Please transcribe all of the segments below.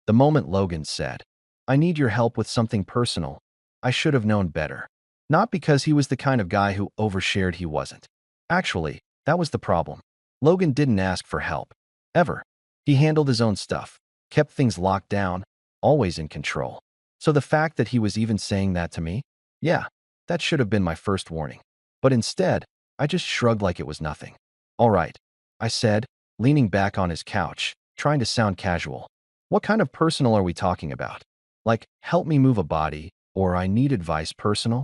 The moment Logan said, "I need your help with something personal," I should have known better. Not because he was the kind of guy who overshared, he wasn't. Actually, that was the problem. Logan didn't ask for help. Ever. He handled his own stuff, kept things locked down, always in control. So the fact that he was even saying that to me, yeah, that should have been my first warning. But instead, I just shrugged like it was nothing. "All right," I said, leaning back on his couch, trying to sound casual. "What kind of personal are we talking about? Like, help me move a body, or I need advice personal?"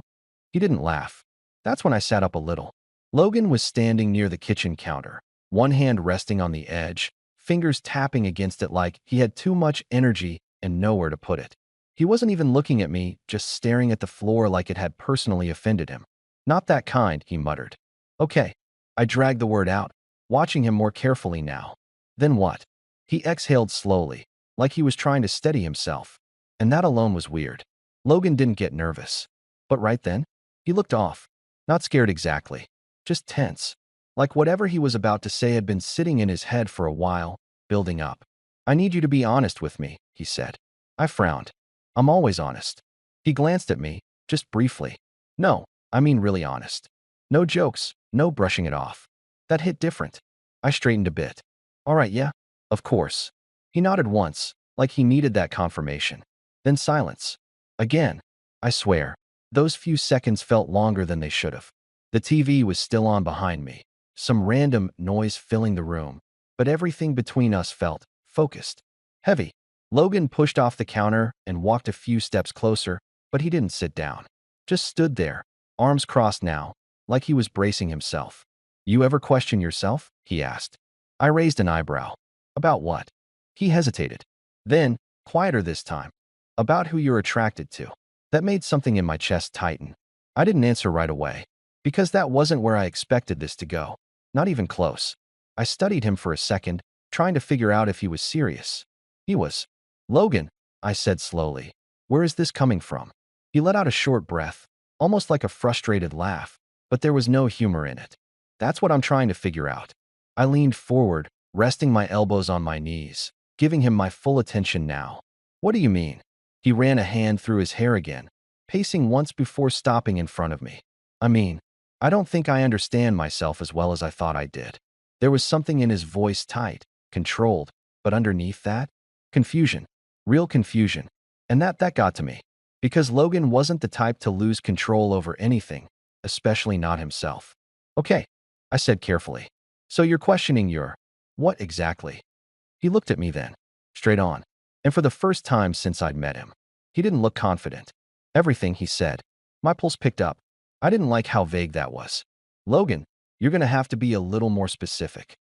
He didn't laugh. That's when I sat up a little. Logan was standing near the kitchen counter, one hand resting on the edge, fingers tapping against it like he had too much energy and nowhere to put it. He wasn't even looking at me, just staring at the floor like it had personally offended him. "Not that kind," he muttered. "Okay." I dragged the word out, watching him more carefully now. "Then what?" He exhaled slowly, like he was trying to steady himself. And that alone was weird. Logan didn't get nervous. But right then, he looked off. Not scared exactly, just tense. Like whatever he was about to say had been sitting in his head for a while, building up. "I need you to be honest with me," he said. I frowned. "I'm always honest." He glanced at me, just briefly. "No, I mean really honest. No jokes, no brushing it off." That hit different. I straightened a bit. "All right, yeah, of course." He nodded once, like he needed that confirmation. Then silence. Again. I swear, those few seconds felt longer than they should have. The TV was still on behind me, some random noise filling the room, but everything between us felt focused, heavy. Logan pushed off the counter and walked a few steps closer, but he didn't sit down. Just stood there, arms crossed now, like he was bracing himself. "You ever question yourself?" he asked. I raised an eyebrow. "About what?" He hesitated. Then, quieter this time. "About who you're attracted to." That made something in my chest tighten. I didn't answer right away, because that wasn't where I expected this to go. Not even close. I studied him for a second, trying to figure out if he was serious. He was. "Logan," I said slowly, "where is this coming from?" He let out a short breath, almost like a frustrated laugh, but there was no humor in it. "That's what I'm trying to figure out." I leaned forward, resting my elbows on my knees, giving him my full attention now. "What do you mean?" He ran a hand through his hair again, pacing once before stopping in front of me. "I mean, I don't think I understand myself as well as I thought I did." There was something in his voice, tight, controlled, but underneath that, confusion. Real confusion. And that got to me. Because Logan wasn't the type to lose control over anything, especially not himself. "Okay," I said carefully. "So you're questioning your what exactly?" He looked at me then, straight on. And for the first time since I'd met him, he didn't look confident. "Everything," he said. My pulse picked up. I didn't like how vague that was. "Logan, you're gonna have to be a little more specific."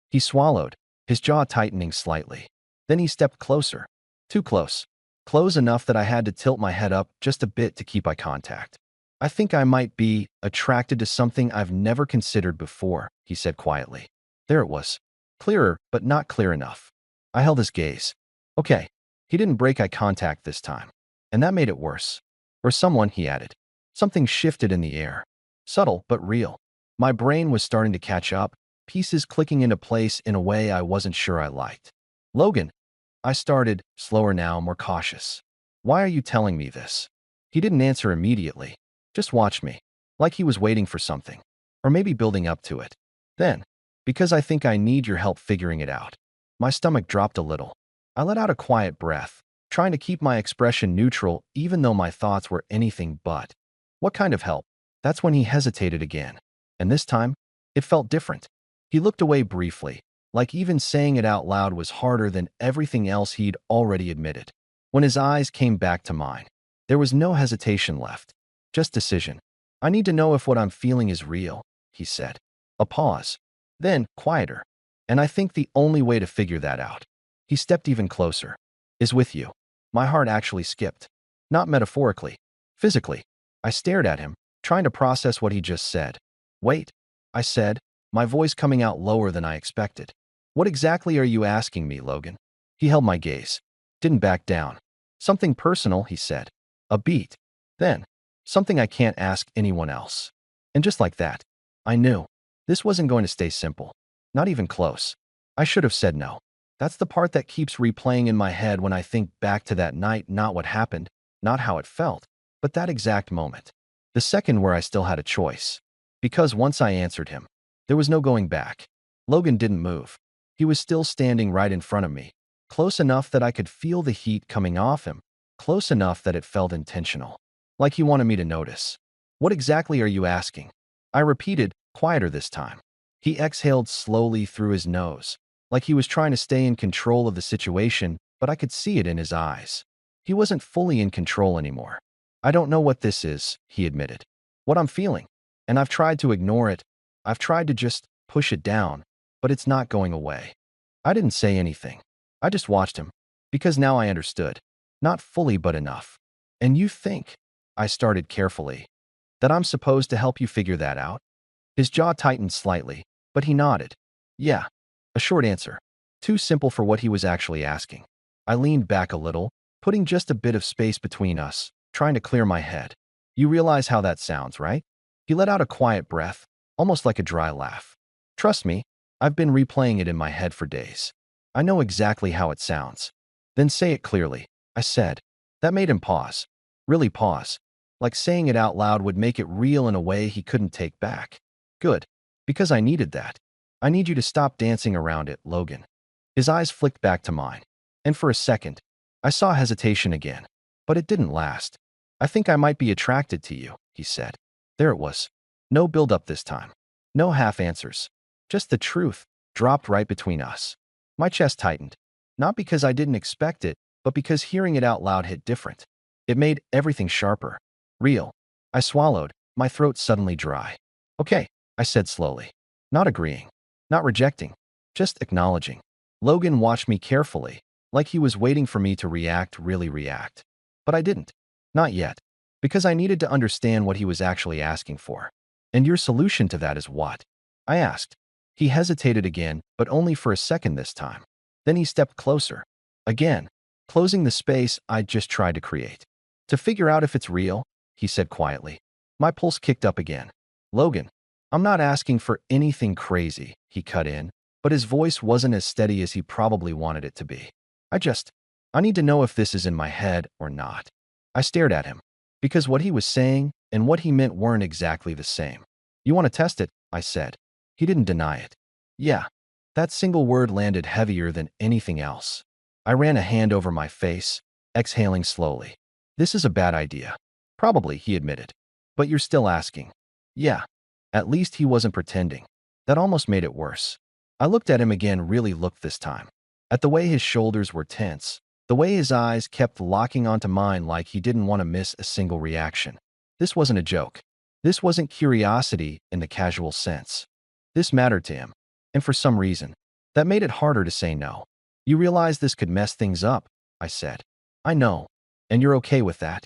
He swallowed, his jaw tightening slightly. Then he stepped closer. Too close. Close enough that I had to tilt my head up just a bit to keep eye contact. "I think I might be attracted to something I've never considered before," he said quietly. There it was. Clearer, but not clear enough. I held his gaze. "Okay." He didn't break eye contact this time. And that made it worse. "Or someone," he added. Something shifted in the air. Subtle, but real. My brain was starting to catch up, pieces clicking into place in a way I wasn't sure I liked. "Logan," I started, slower now, more cautious. "Why are you telling me this?" He didn't answer immediately. Just watched me, like he was waiting for something. Or maybe building up to it. Then, "Because I think I need your help figuring it out." My stomach dropped a little. I let out a quiet breath, trying to keep my expression neutral even though my thoughts were anything but. "What kind of help?" That's when he hesitated again. And this time, it felt different. He looked away briefly, like even saying it out loud was harder than everything else he'd already admitted. When his eyes came back to mine, there was no hesitation left, just decision. "I need to know if what I'm feeling is real," he said. A pause. Then, quieter. "And I think the only way to figure that out," he stepped even closer, "is with you." My heart actually skipped. Not metaphorically. Physically. I stared at him, trying to process what he just said. "Wait," I said, my voice coming out lower than I expected. "What exactly are you asking me, Logan?" He held my gaze. Didn't back down. "Something personal," he said. A beat. Then, "Something I can't ask anyone else." And just like that, I knew. This wasn't going to stay simple. Not even close. I should have said no. That's the part that keeps replaying in my head when I think back to that night, not what happened, not how it felt, but that exact moment. The second where I still had a choice. Because once I answered him, there was no going back. Logan didn't move. He was still standing right in front of me, close enough that I could feel the heat coming off him, close enough that it felt intentional. Like he wanted me to notice. What exactly are you asking? I repeated, quieter this time. He exhaled slowly through his nose, like he was trying to stay in control of the situation, but I could see it in his eyes. He wasn't fully in control anymore. I don't know what this is, he admitted. What I'm feeling. And I've tried to ignore it. I've tried to just push it down, but it's not going away. I didn't say anything. I just watched him, because now I understood. Not fully, but enough. And you think, I started carefully, that I'm supposed to help you figure that out? His jaw tightened slightly, but he nodded. Yeah. A short answer. Too simple for what he was actually asking. I leaned back a little, putting just a bit of space between us, trying to clear my head. You realize how that sounds, right? He let out a quiet breath, almost like a dry laugh. Trust me, I've been replaying it in my head for days. I know exactly how it sounds. Then say it clearly, I said. That made him pause. Really pause. Like saying it out loud would make it real in a way he couldn't take back. Good. Because I needed that. I need you to stop dancing around it, Logan. His eyes flicked back to mine. And for a second, I saw hesitation again. But it didn't last. I think I might be attracted to you, he said. There it was. No build-up this time. No half answers. Just the truth, dropped right between us. My chest tightened. Not because I didn't expect it, but because hearing it out loud hit different. It made everything sharper. Real. I swallowed, my throat suddenly dry. Okay, I said slowly. Not agreeing. Not rejecting. Just acknowledging. Logan watched me carefully, like he was waiting for me to react, really react. But I didn't. Not yet. Because I needed to understand what he was actually asking for. And your solution to that is what? I asked. He hesitated again, but only for a second this time. Then he stepped closer. Again, closing the space I'd just tried to create. To figure out if it's real, he said quietly. My pulse kicked up again. Logan, I'm not asking for anything crazy, he cut in, but his voice wasn't as steady as he probably wanted it to be. I need to know if this is in my head or not. I stared at him, because what he was saying and what he meant weren't exactly the same. You want to test it, I said. He didn't deny it. Yeah. That single word landed heavier than anything else. I ran a hand over my face, exhaling slowly. This is a bad idea. Probably, he admitted. But you're still asking. Yeah. At least he wasn't pretending. That almost made it worse. I looked at him again, really looked this time. At the way his shoulders were tense, the way his eyes kept locking onto mine like he didn't want to miss a single reaction. This wasn't a joke. This wasn't curiosity in the casual sense. This mattered to him. And for some reason, that made it harder to say no. You realize this could mess things up, I said. I know. And you're okay with that?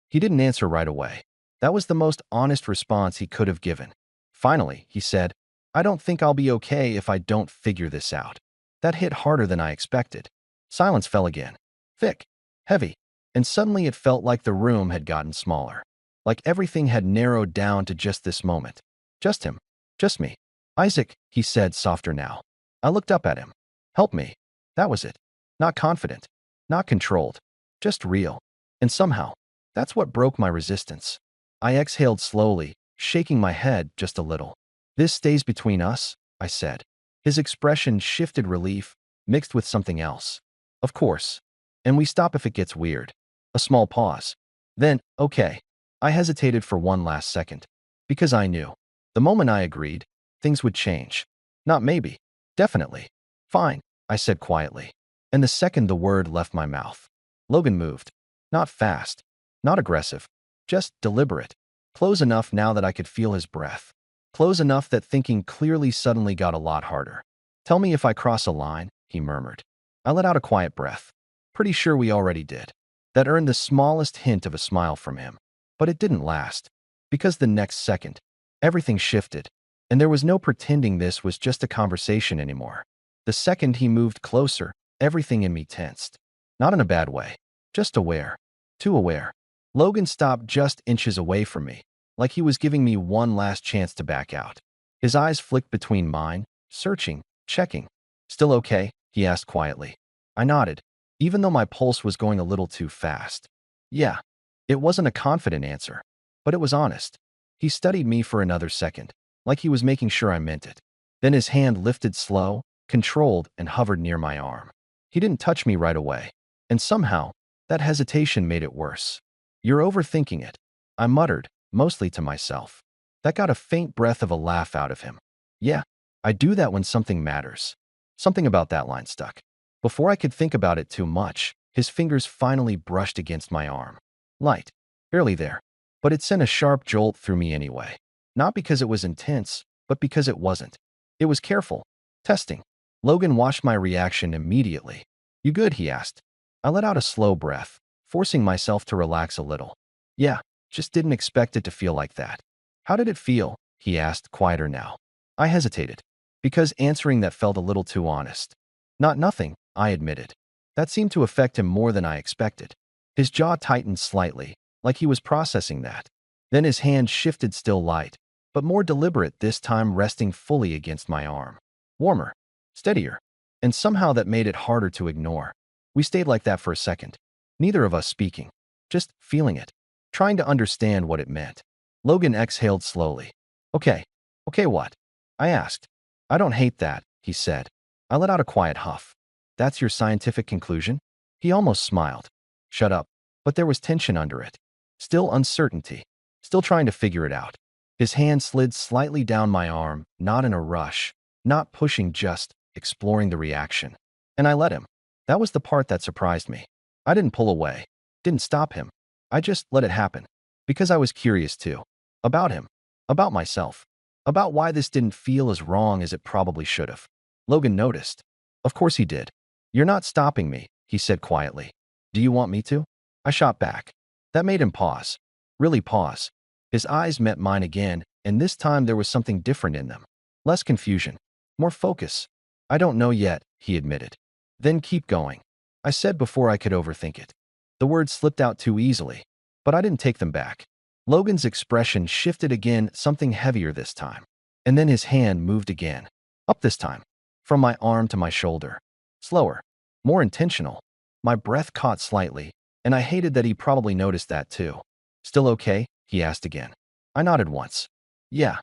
He didn't answer right away. That was the most honest response he could have given. Finally, he said, I don't think I'll be okay if I don't figure this out. That hit harder than I expected. Silence fell again. Thick, heavy, and suddenly it felt like the room had gotten smaller. Like everything had narrowed down to just this moment. Just him. Just me. Isaac, he said, softer now. I looked up at him. Help me. That was it. Not confident. Not controlled. Just real. And somehow, that's what broke my resistance. I exhaled slowly, shaking my head just a little. This stays between us, I said. His expression shifted relief, mixed with something else. Of course. And we stop if it gets weird. A small pause. Then, okay. I hesitated for one last second. Because I knew. The moment I agreed, things would change. Not maybe. Definitely. Fine, I said quietly. And the second the word left my mouth, Logan moved. Not fast. Not aggressive. Just deliberate. Close enough now that I could feel his breath. Close enough that thinking clearly suddenly got a lot harder. Tell me if I cross a line, he murmured. I let out a quiet breath. Pretty sure we already did. That earned the smallest hint of a smile from him. But it didn't last. Because the next second, everything shifted. And there was no pretending this was just a conversation anymore. The second he moved closer, everything in me tensed. Not in a bad way. Just aware. Too aware. Logan stopped just inches away from me, like he was giving me one last chance to back out. His eyes flicked between mine, searching, checking. Still okay? he asked quietly. I nodded, even though my pulse was going a little too fast. Yeah. It wasn't a confident answer, but it was honest. He studied me for another second, like he was making sure I meant it. Then his hand lifted slow, controlled, and hovered near my arm. He didn't touch me right away, and somehow, that hesitation made it worse. You're overthinking it, I muttered, mostly to myself. That got a faint breath of a laugh out of him. Yeah, I do that when something matters. Something about that line stuck. Before I could think about it too much, his fingers finally brushed against my arm. Light, barely there, but it sent a sharp jolt through me anyway. Not because it was intense, but because it wasn't. It was careful. Testing. Logan watched my reaction immediately. You good? He asked. I let out a slow breath, forcing myself to relax a little. Yeah, just didn't expect it to feel like that. How did it feel? He asked, quieter now. I hesitated, because answering that felt a little too honest. Not nothing, I admitted. That seemed to affect him more than I expected. His jaw tightened slightly, like he was processing that. Then his hand shifted, still light, but more deliberate this time, resting fully against my arm. Warmer, steadier, and somehow that made it harder to ignore. We stayed like that for a second, neither of us speaking, just feeling it, trying to understand what it meant. Logan exhaled slowly. Okay, what? I asked. I don't hate that, he said. I let out a quiet huff. That's your scientific conclusion? He almost smiled. Shut up. But there was tension under it. Still uncertainty. Still trying to figure it out. His hand slid slightly down my arm, not in a rush, not pushing, just exploring the reaction. And I let him. That was the part that surprised me. I didn't pull away. Didn't stop him. I just let it happen. Because I was curious too. About him. About myself. About why this didn't feel as wrong as it probably should have. Logan noticed. Of course he did. You're not stopping me, he said quietly. Do you want me to? I shot back. That made him pause. Really pause. His eyes met mine again, and this time there was something different in them. Less confusion. More focus. I don't know yet, he admitted. Then keep going. I said before I could overthink it. The words slipped out too easily, but I didn't take them back. Logan's expression shifted again, something heavier this time. And then his hand moved again. Up this time. From my arm to my shoulder. Slower. More intentional. My breath caught slightly, and I hated that he probably noticed that too. Still okay? He asked again. I nodded once. Yeah.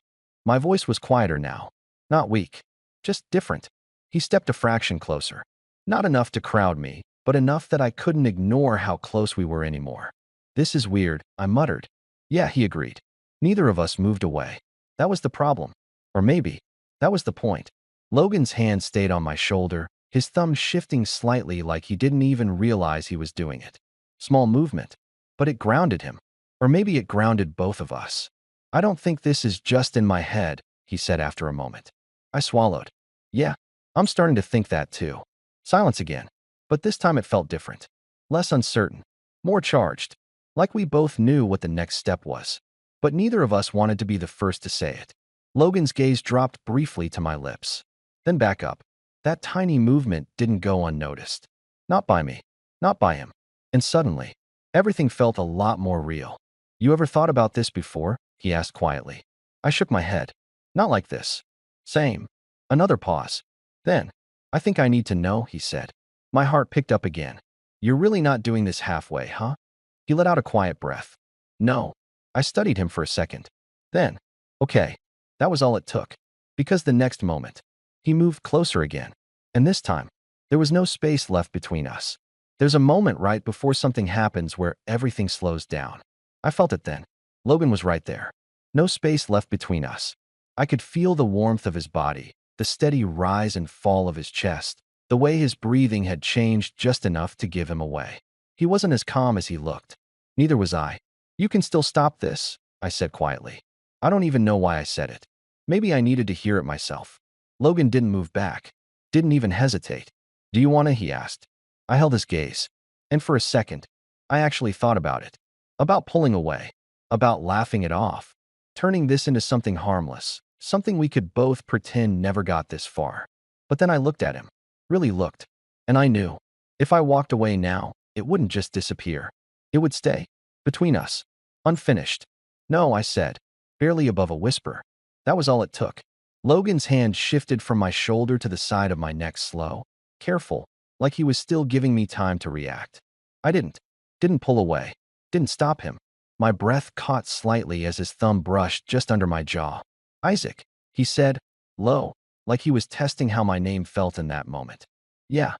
My voice was quieter now. Not weak. Just different. He stepped a fraction closer. Not enough to crowd me, but enough that I couldn't ignore how close we were anymore. This is weird, I muttered. Yeah, he agreed. Neither of us moved away. That was the problem. Or maybe, that was the point. Logan's hand stayed on my shoulder, his thumb shifting slightly like he didn't even realize he was doing it. Small movement, but it grounded him. Or maybe it grounded both of us. I don't think this is just in my head, he said after a moment. I swallowed. Yeah, I'm starting to think that too. Silence again. But this time it felt different. Less uncertain. More charged. Like we both knew what the next step was. But neither of us wanted to be the first to say it. Logan's gaze dropped briefly to my lips. Then back up. That tiny movement didn't go unnoticed. Not by me. Not by him. And suddenly, everything felt a lot more real. You ever thought about this before? He asked quietly. I shook my head. Not like this. Same. Another pause. Then, I think I need to know, he said. My heart picked up again. You're really not doing this halfway, huh? He let out a quiet breath. No. I studied him for a second. Then, okay. That was all it took. Because the next moment, he moved closer again. And this time, there was no space left between us. There's a moment right before something happens where everything slows down. I felt it then. Logan was right there. No space left between us. I could feel the warmth of his body, the steady rise and fall of his chest, the way his breathing had changed just enough to give him away. He wasn't as calm as he looked. Neither was I. You can still stop this, I said quietly. I don't even know why I said it. Maybe I needed to hear it myself. Logan didn't move back. Didn't even hesitate. Do you want to? He asked. I held his gaze. And for a second, I actually thought about it. About pulling away. About laughing it off. Turning this into something harmless. Something we could both pretend never got this far. But then I looked at him. Really looked. And I knew. If I walked away now, it wouldn't just disappear. It would stay. Between us. Unfinished. No, I said. Barely above a whisper. That was all it took. Logan's hand shifted from my shoulder to the side of my neck, slow, careful, like he was still giving me time to react. I didn't pull away, didn't stop him. My breath caught slightly as his thumb brushed just under my jaw. Isaac, he said, low, like he was testing how my name felt in that moment. Yeah,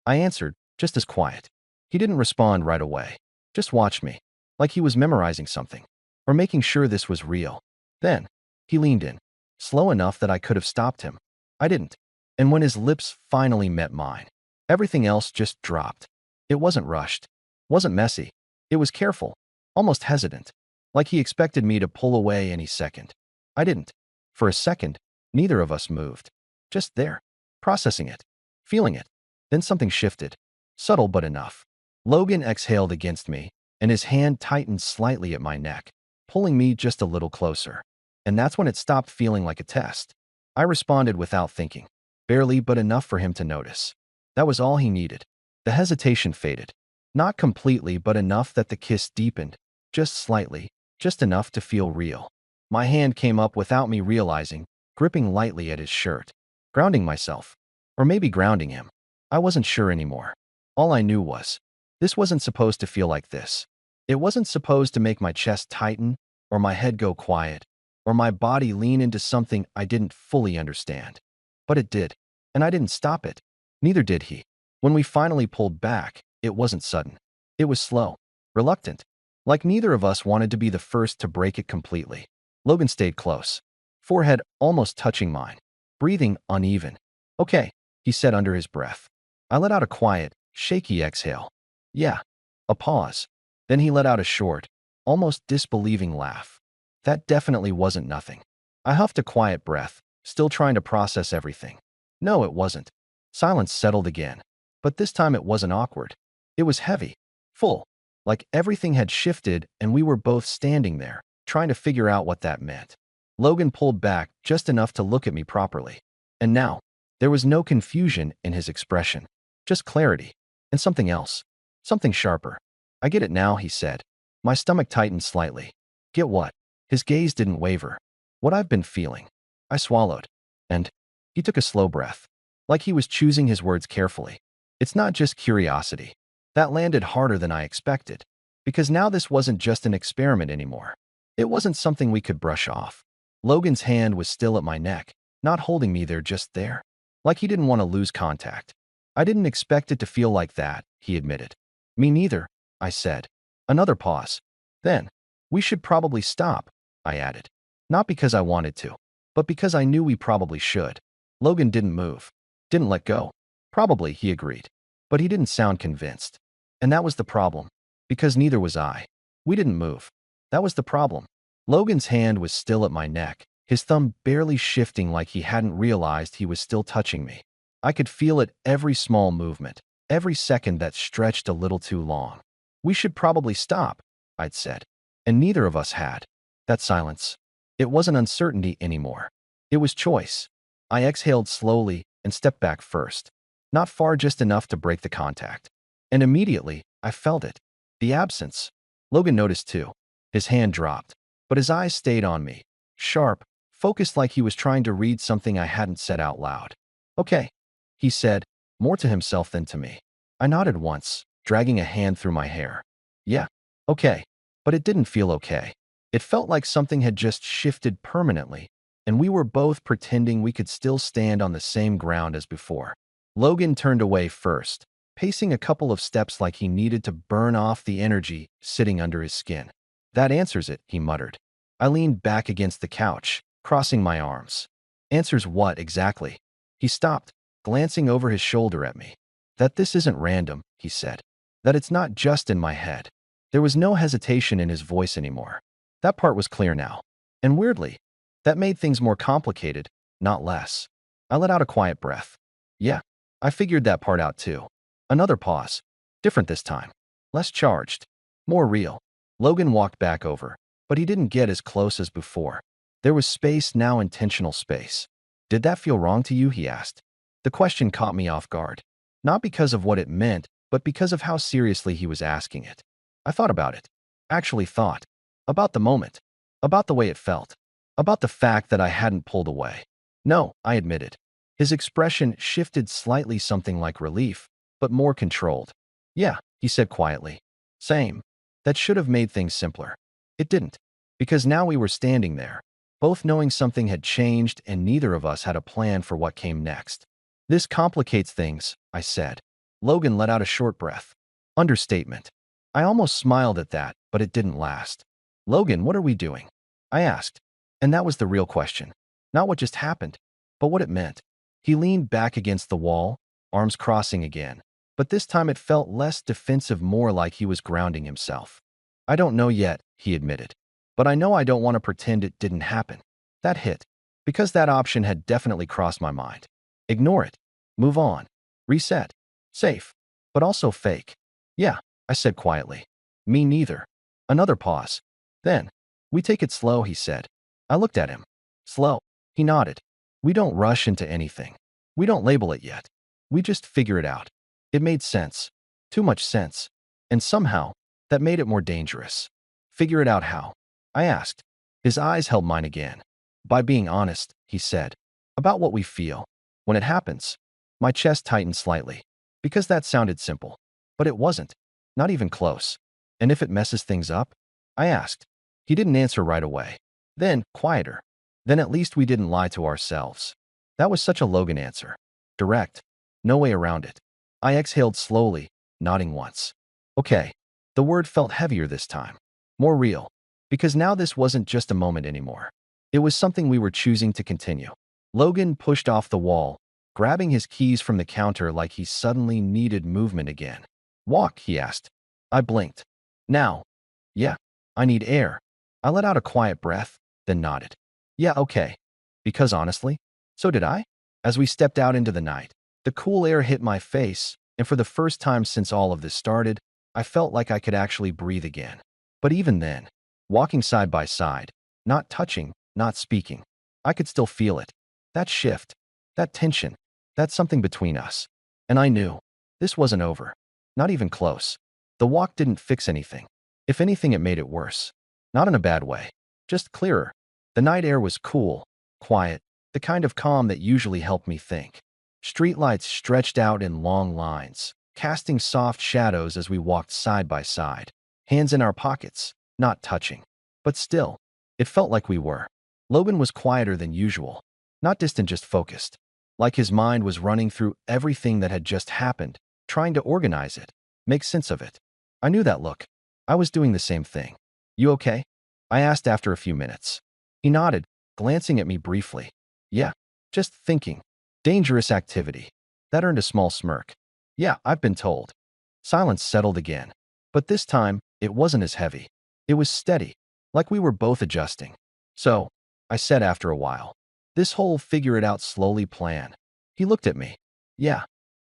I answered, just as quiet. He didn't respond right away, just watched me, like he was memorizing something, or making sure this was real. Then, he leaned in, slow enough that I could have stopped him. I didn't. And when his lips finally met mine, everything else just dropped. It wasn't rushed, wasn't messy. It was careful, almost hesitant, like he expected me to pull away any second. I didn't. For a second, neither of us moved. Just there, processing it, feeling it. Then something shifted, subtle but enough. Logan exhaled against me, and his hand tightened slightly at my neck, pulling me just a little closer. And that's when it stopped feeling like a test. I responded without thinking, barely but enough for him to notice. That was all he needed. The hesitation faded. Not completely, but enough that the kiss deepened, just slightly, just enough to feel real. My hand came up without me realizing, gripping lightly at his shirt, grounding myself, or maybe grounding him. I wasn't sure anymore. All I knew was, this wasn't supposed to feel like this. It wasn't supposed to make my chest tighten, or my head go quiet, or my body lean into something I didn't fully understand. But it did, and I didn't stop it. Neither did he. When we finally pulled back, it wasn't sudden. It was slow, reluctant, like neither of us wanted to be the first to break it completely. Logan stayed close, forehead almost touching mine, breathing uneven. Okay, he said under his breath. I let out a quiet, shaky exhale. Yeah. A pause. Then he let out a short, almost disbelieving laugh. That definitely wasn't nothing. I huffed a quiet breath, still trying to process everything. No, it wasn't. Silence settled again. But this time it wasn't awkward. It was heavy, full, like everything had shifted and we were both standing there, trying to figure out what that meant. Logan pulled back just enough to look at me properly. And now, there was no confusion in his expression, just clarity, and something else, something sharper. I get it now, he said. My stomach tightened slightly. Get what? His gaze didn't waver. What I've been feeling. I swallowed. And he took a slow breath, like he was choosing his words carefully. It's not just curiosity. That landed harder than I expected, because now this wasn't just an experiment anymore. It wasn't something we could brush off. Logan's hand was still at my neck, not holding me there, just there, like he didn't want to lose contact. I didn't expect it to feel like that, he admitted. Me neither, I said. Another pause. Then, we should probably stop, I added. Not because I wanted to, but because I knew we probably should. Logan didn't move, didn't let go. Probably, he agreed. But he didn't sound convinced. And that was the problem, because neither was I. We didn't move. That was the problem. Logan's hand was still at my neck, his thumb barely shifting like he hadn't realized he was still touching me. I could feel it every small movement, every second that stretched a little too long. We should probably stop, I'd said. And neither of us had. That silence. It wasn't uncertainty anymore. It was choice. I exhaled slowly and stepped back first. Not far, just enough to break the contact. And immediately, I felt it. The absence. Logan noticed too. His hand dropped, but his eyes stayed on me. Sharp, focused, like he was trying to read something I hadn't said out loud. Okay, he said, more to himself than to me. I nodded once, dragging a hand through my hair. Yeah, okay. But it didn't feel okay. It felt like something had just shifted permanently, and we were both pretending we could still stand on the same ground as before. Logan turned away first, pacing a couple of steps like he needed to burn off the energy sitting under his skin. That answers it, he muttered. I leaned back against the couch, crossing my arms. Answers what exactly? He stopped, glancing over his shoulder at me. That this isn't random, he said. That it's not just in my head. There was no hesitation in his voice anymore. That part was clear now. And weirdly, that made things more complicated, not less. I let out a quiet breath. Yeah, I figured that part out too. Another pause. Different this time. Less charged. More real. Logan walked back over, but he didn't get as close as before. There was space now, intentional space. Did that feel wrong to you, he asked. The question caught me off guard. Not because of what it meant, but because of how seriously he was asking it. I thought about it. Actually thought. About the moment. About the way it felt. About the fact that I hadn't pulled away. No, I admitted. His expression shifted slightly, something like relief, but more controlled. Yeah, he said quietly. Same. That should have made things simpler. It didn't. Because now we were standing there, both knowing something had changed and neither of us had a plan for what came next. This complicates things, I said. Logan let out a short breath. Understatement. I almost smiled at that, but it didn't last. Logan, what are we doing? I asked. And that was the real question. Not what just happened, but what it meant. He leaned back against the wall, arms crossing again. But this time it felt less defensive, more like he was grounding himself. I don't know yet, he admitted. But I know I don't want to pretend it didn't happen. That hit. Because that option had definitely crossed my mind. Ignore it. Move on. Reset. Safe. But also fake. Yeah, I said quietly. Me neither. Another pause. Then, we take it slow, he said. I looked at him. Slow. He nodded. We don't rush into anything. We don't label it yet. We just figure it out. It made sense. Too much sense. And somehow, that made it more dangerous. Figure it out how? I asked. His eyes held mine again. By being honest, he said. About what we feel. When it happens. My chest tightened slightly. Because that sounded simple. But it wasn't. Not even close. And if it messes things up? I asked. He didn't answer right away. Then, quieter. Then at least we didn't lie to ourselves. That was such a Logan answer. Direct. No way around it. I exhaled slowly, nodding once. Okay. The word felt heavier this time. More real. Because now this wasn't just a moment anymore. It was something we were choosing to continue. Logan pushed off the wall, grabbing his keys from the counter like he suddenly needed movement again. Walk, he asked. I blinked. Now. Yeah. I need air. I let out a quiet breath, then nodded. Yeah, okay. Because honestly, so did I. As we stepped out into the night, the cool air hit my face, and for the first time since all of this started, I felt like I could actually breathe again. But even then, walking side by side, not touching, not speaking, I could still feel it. That shift, that tension, that something between us. And I knew, this wasn't over. Not even close. The walk didn't fix anything. If anything, it made it worse. Not in a bad way. Just clearer. The night air was cool, quiet, the kind of calm that usually helped me think. Streetlights stretched out in long lines, casting soft shadows as we walked side by side. Hands in our pockets, not touching. But still, it felt like we were. Logan was quieter than usual. Not distant, just focused. Like his mind was running through everything that had just happened, trying to organize it, make sense of it. I knew that look. I was doing the same thing. You okay? I asked after a few minutes. He nodded, glancing at me briefly. Yeah, just thinking. Dangerous activity. That earned a small smirk. Yeah, I've been told. Silence settled again. But this time, it wasn't as heavy. It was steady, like we were both adjusting. So, I said after a while, this whole figure it out slowly plan. He looked at me. Yeah.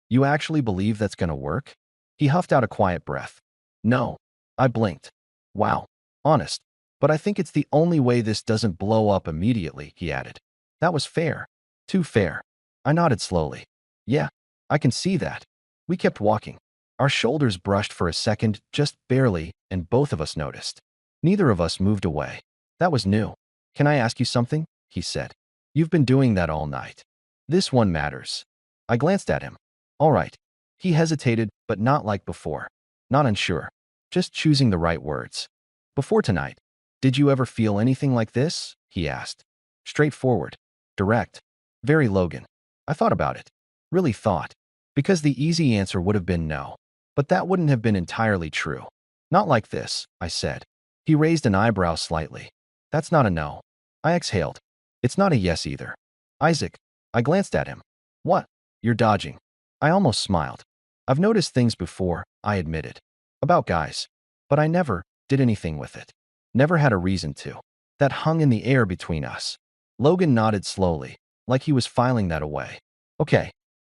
You actually believe that's gonna work? He huffed out a quiet breath. No. I blinked. Wow. Honest. But I think it's the only way this doesn't blow up immediately, he added. That was fair. Too fair. I nodded slowly. Yeah, I can see that. We kept walking. Our shoulders brushed for a second, just barely, and both of us noticed. Neither of us moved away. That was new. Can I ask you something? He said. You've been doing that all night. This one matters. I glanced at him. All right. He hesitated, but not like before. Not unsure. Just choosing the right words. Before tonight, did you ever feel anything like this? He asked. Straightforward. Direct. Very Logan. I thought about it. Really thought. Because the easy answer would have been no. But that wouldn't have been entirely true. Not like this, I said. He raised an eyebrow slightly. That's not a no. I exhaled. It's not a yes either. Isaac. I glanced at him. What? You're dodging. I almost smiled. I've noticed things before, I admitted. About guys. But I never did anything with it. Never had a reason to. That hung in the air between us. Logan nodded slowly, like he was filing that away. Okay.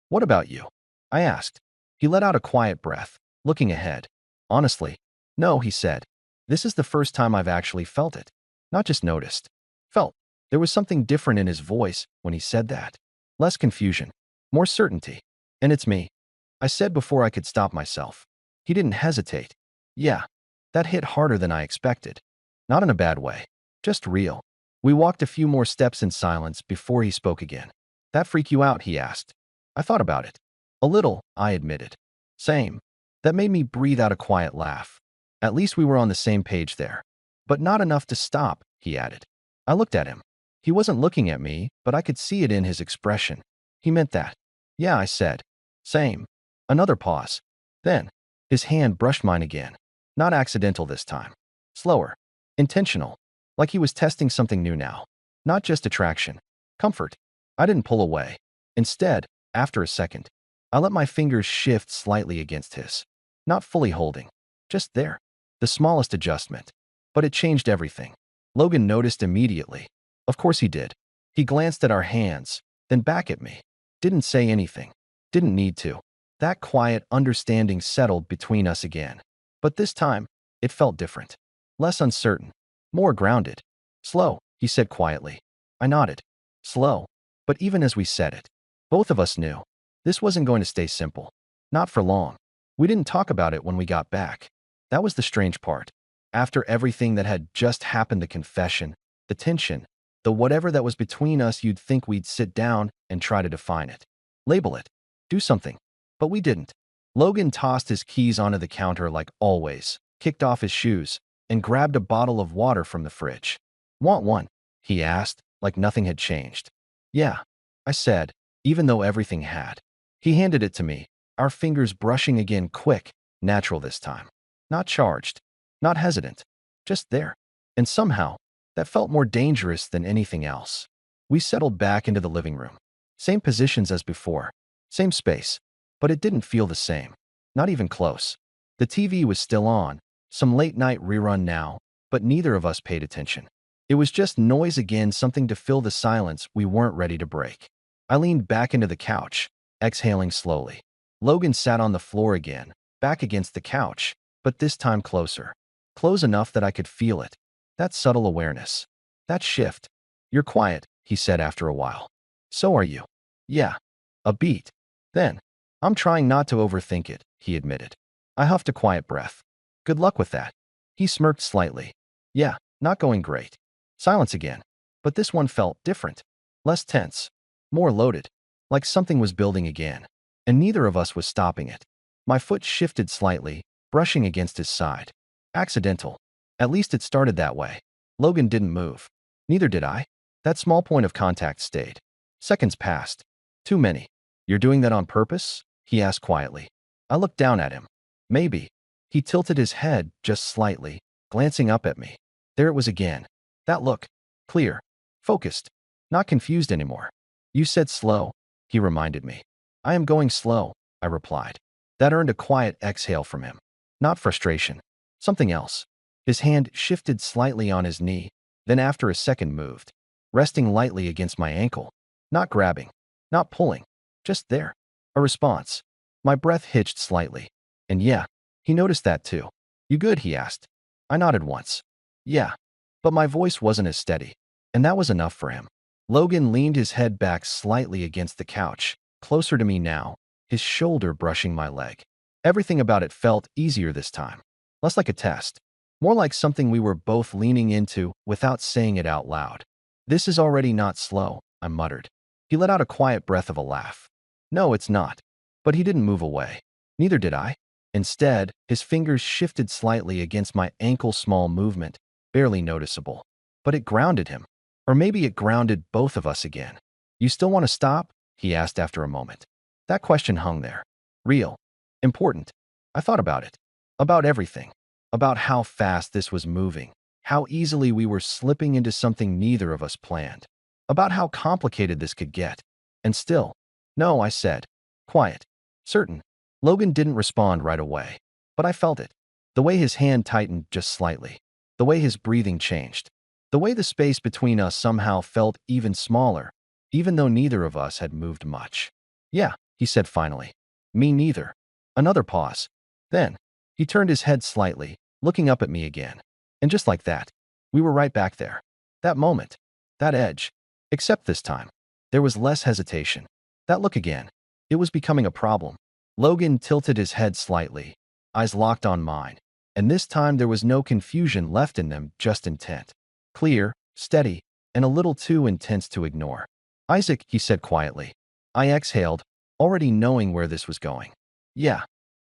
What about you? I asked. He let out a quiet breath, looking ahead. Honestly, no, he said. This is the first time I've actually felt it. Not just noticed. Felt. There was something different in his voice when he said that. Less confusion. More certainty. And it's me. I said before I could stop myself. He didn't hesitate. Yeah. That hit harder than I expected. Not in a bad way. Just real. We walked a few more steps in silence before he spoke again. That freak you out? He asked. I thought about it. A little, I admitted. Same. That made me breathe out a quiet laugh. At least we were on the same page there. But not enough to stop, he added. I looked at him. He wasn't looking at me, but I could see it in his expression. He meant that. Yeah, I said. Same. Another pause. Then, his hand brushed mine again. Not accidental this time. Slower. Intentional. Like he was testing something new now. Not just attraction. Comfort. I didn't pull away. Instead, after a second, I let my fingers shift slightly against his. Not fully holding. Just there. The smallest adjustment. But it changed everything. Logan noticed immediately. Of course he did. He glanced at our hands, then back at me. Didn't say anything. Didn't need to. That quiet understanding settled between us again. But this time, it felt different. Less uncertain. More grounded. Slow, he said quietly. I nodded. Slow. But even as we said it, both of us knew. This wasn't going to stay simple. Not for long. We didn't talk about it when we got back. That was the strange part. After everything that had just happened, the confession, the tension, the whatever that was between us, you'd think we'd sit down and try to define it. Label it. Do something. But we didn't. Logan tossed his keys onto the counter like always, kicked off his shoes, and grabbed a bottle of water from the fridge. Want one? He asked, like nothing had changed. Yeah, I said, even though everything had. He handed it to me, our fingers brushing again, quick, natural this time. Not charged. Not hesitant. Just there. And somehow, that felt more dangerous than anything else. We settled back into the living room. Same positions as before. Same space. But it didn't feel the same. Not even close. The TV was still on, some late-night rerun now, but neither of us paid attention. It was just noise again, something to fill the silence we weren't ready to break. I leaned back into the couch, exhaling slowly. Logan sat on the floor again, back against the couch, but this time closer. Close enough that I could feel it. That subtle awareness. That shift. You're quiet, he said after a while. So are you. Yeah. A beat. Then, I'm trying not to overthink it, he admitted. I huffed a quiet breath. Good luck with that. He smirked slightly. Yeah, not going great. Silence again. But this one felt different. Less tense. More loaded. Like something was building again. And neither of us was stopping it. My foot shifted slightly, brushing against his side. Accidental. At least it started that way. Logan didn't move. Neither did I. That small point of contact stayed. Seconds passed. Too many. You're doing that on purpose? He asked quietly. I looked down at him. Maybe. He tilted his head just slightly, glancing up at me. There it was again. That look. Clear. Focused. Not confused anymore. You said slow, he reminded me. I am going slow, I replied. That earned a quiet exhale from him. Not frustration. Something else. His hand shifted slightly on his knee, then after a second moved, resting lightly against my ankle. Not grabbing. Not pulling. Just there. A response. My breath hitched slightly. And yeah, he noticed that too. You good? He asked. I nodded once. Yeah. But my voice wasn't as steady. And that was enough for him. Logan leaned his head back slightly against the couch, closer to me now, his shoulder brushing my leg. Everything about it felt easier this time. Less like a test. More like something we were both leaning into without saying it out loud. This is already not slow, I muttered. He let out a quiet breath of a laugh. No, it's not. But he didn't move away. Neither did I. Instead, his fingers shifted slightly against my ankle, small movement, barely noticeable. But it grounded him. Or maybe it grounded both of us again. You still want to stop? He asked after a moment. That question hung there. Real. Important. I thought about it. About everything. About how fast this was moving. How easily we were slipping into something neither of us planned. About how complicated this could get. And still, no, I said. Quiet. Certain. Logan didn't respond right away. But I felt it. The way his hand tightened just slightly. The way his breathing changed. The way the space between us somehow felt even smaller, even though neither of us had moved much. Yeah, he said finally. Me neither. Another pause. Then, he turned his head slightly, looking up at me again. And just like that, we were right back there. That moment. That edge. Except this time, there was less hesitation. That look again. It was becoming a problem. Logan tilted his head slightly, eyes locked on mine. And this time there was no confusion left in them, just intent. Clear, steady, and a little too intense to ignore. Isaac, he said quietly. I exhaled, already knowing where this was going. Yeah.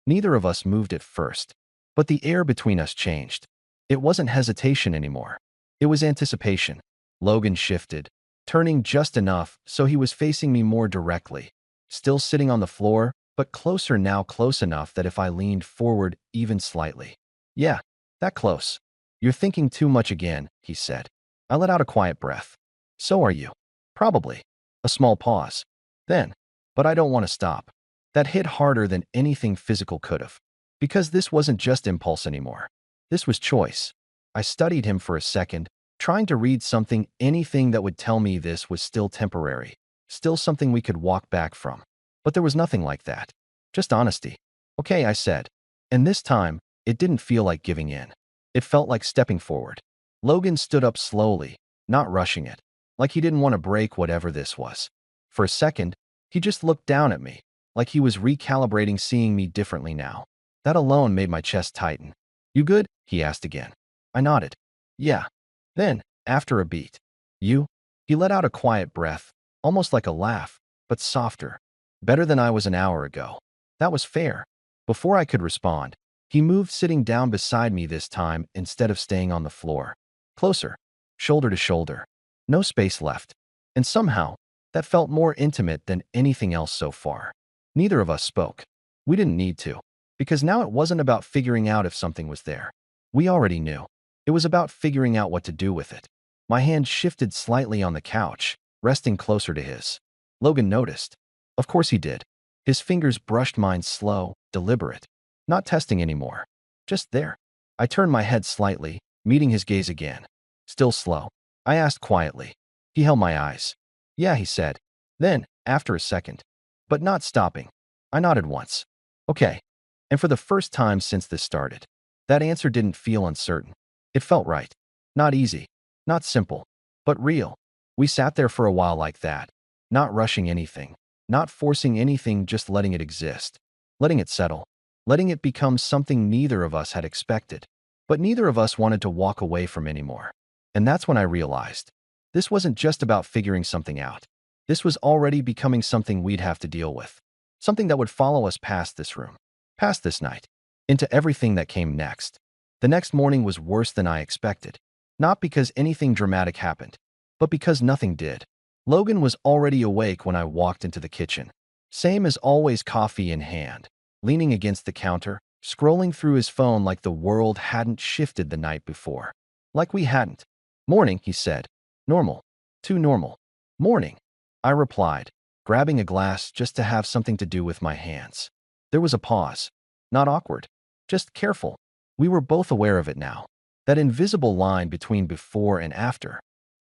Neither of us moved at first, but the air between us changed. It wasn't hesitation anymore. It was anticipation. Logan shifted, turning just enough so he was facing me more directly, still sitting on the floor, but closer now, close enough that if I leaned forward even slightly. Yeah, that close. You're thinking too much again, he said. I let out a quiet breath. So are you. Probably. A small pause. Then, but I don't want to stop. That hit harder than anything physical could have. Because this wasn't just impulse anymore. This was choice. I studied him for a second, trying to read something, anything that would tell me this was still temporary, still something we could walk back from. But there was nothing like that. Just honesty. Okay, I said. And this time, it didn't feel like giving in. It felt like stepping forward. Logan stood up slowly, not rushing it, like he didn't want to break whatever this was. For a second, he just looked down at me, like he was recalibrating, seeing me differently now. That alone made my chest tighten. You good? He asked again. I nodded. Yeah. Then, after a beat, you? He let out a quiet breath, almost like a laugh, but softer. Better than I was an hour ago. That was fair. Before I could respond, he moved, sitting down beside me this time instead of staying on the floor. Closer, shoulder to shoulder. No space left. And somehow, that felt more intimate than anything else so far. Neither of us spoke. We didn't need to, because now it wasn't about figuring out if something was there. We already knew. It was about figuring out what to do with it. My hand shifted slightly on the couch, resting closer to his. Logan noticed. Of course he did. His fingers brushed mine, slow, deliberate. Not testing anymore. Just there. I turned my head slightly, meeting his gaze again. Still slow. I asked quietly. He held my eyes. Yeah, he said. Then, after a second. But not stopping. I nodded once. Okay. And for the first time since this started, that answer didn't feel uncertain. It felt right. Not easy. Not simple. But real. We sat there for a while like that. Not rushing anything. Not forcing anything, just letting it exist. Letting it settle. Letting it become something neither of us had expected. But neither of us wanted to walk away from anymore. And that's when I realized. This wasn't just about figuring something out. This was already becoming something we'd have to deal with. Something that would follow us past this room. Past this night. Into everything that came next. The next morning was worse than I expected. Not because anything dramatic happened, but because nothing did. Logan was already awake when I walked into the kitchen. Same as always, coffee in hand, leaning against the counter, scrolling through his phone like the world hadn't shifted the night before. Like we hadn't. Morning, he said. Normal. Too normal. Morning, I replied, grabbing a glass just to have something to do with my hands. There was a pause. Not awkward. Just careful. We were both aware of it now. That invisible line between before and after.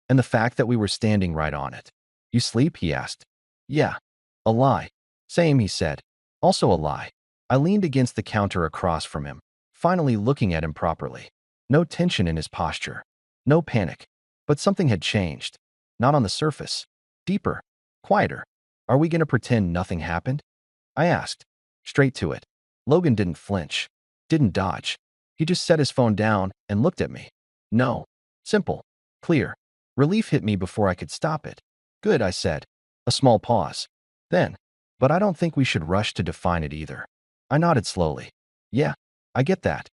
And the fact that we were standing right on it. You sleep? He asked. Yeah. A lie. Same, he said. Also a lie. I leaned against the counter across from him, finally looking at him properly. No tension in his posture. No panic. But something had changed. Not on the surface. Deeper. Quieter. Are we going to pretend nothing happened? I asked. Straight to it. Logan didn't flinch. Didn't dodge. He just set his phone down and looked at me. No. Simple. Clear. Relief hit me before I could stop it. Good, I said. A small pause. Then. But I don't think we should rush to define it either. I nodded slowly. Yeah, I get that.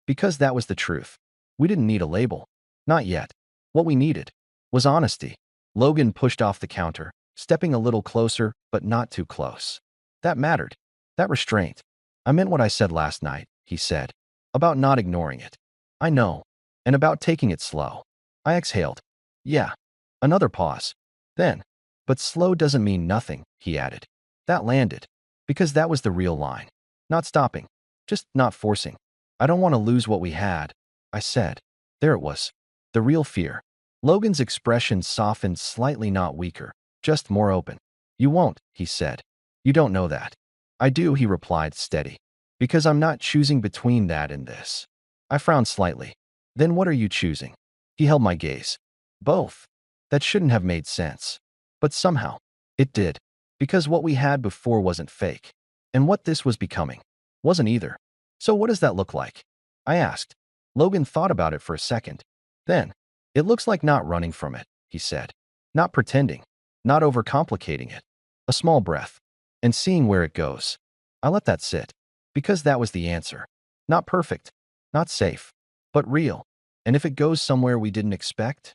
Because that was the truth. We didn't need a label. Not yet. What we needed was honesty. Logan pushed off the counter, stepping a little closer, but not too close. That mattered. That restraint. I meant what I said last night, he said. About not ignoring it. I know. And about taking it slow. I exhaled. Yeah. Another pause. Then. But slow doesn't mean nothing, he added. That landed. Because that was the real line. Not stopping. Just not forcing. I don't want to lose what we had, I said. There it was. The real fear. Logan's expression softened slightly, not weaker, just more open. You won't, he said. You don't know that. I do, he replied, steady. Because I'm not choosing between that and this. I frowned slightly. Then what are you choosing? He held my gaze. Both. That shouldn't have made sense. But somehow, it did. Because what we had before wasn't fake. And what this was becoming wasn't either. So what does that look like? I asked. Logan thought about it for a second. Then, it looks like not running from it, he said. Not pretending. not overcomplicating it. A small breath, and seeing where it goes. I let that sit, because that was the answer. Not perfect, not safe, but real. And if it goes somewhere we didn't expect?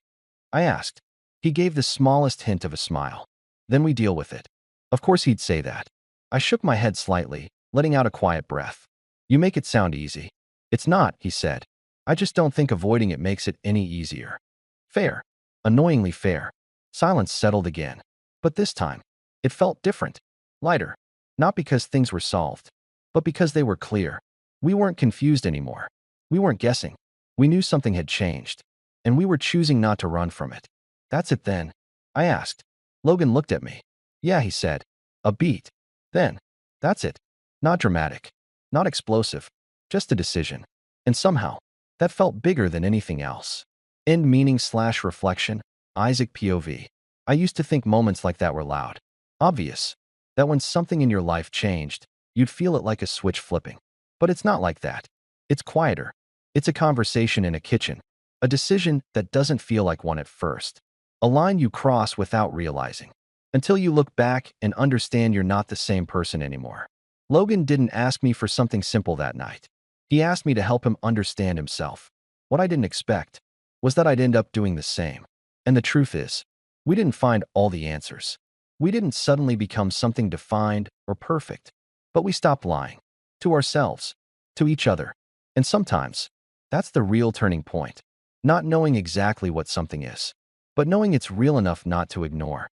I asked. He gave the smallest hint of a smile. Then we deal with it. Of course he'd say that. I shook my head slightly, letting out a quiet breath. You make it sound easy. It's not, he said. I just don't think avoiding it makes it any easier. Fair. Annoyingly fair. Silence settled again. But this time, it felt different. Lighter. Not because things were solved, but because they were clear. We weren't confused anymore. We weren't guessing. We knew something had changed, and we were choosing not to run from it. That's it then? I asked. Logan looked at me. Yeah, he said. A beat. Then. That's it. Not dramatic. Not explosive. Just a decision. And somehow, that felt bigger than anything else. End meaning/reflection, Isaac POV. I used to think moments like that were loud. Obvious. That when something in your life changed, you'd feel it like a switch flipping. But it's not like that. It's quieter. It's a conversation in a kitchen. A decision that doesn't feel like one at first. A line you cross without realizing. Until you look back and understand you're not the same person anymore. Logan didn't ask me for something simple that night. He asked me to help him understand himself. What I didn't expect was that I'd end up doing the same. And the truth is, we didn't find all the answers. We didn't suddenly become something defined or perfect. But we stopped lying. To ourselves. To each other. And sometimes, that's the real turning point. Not knowing exactly what something is, but knowing it's real enough not to ignore.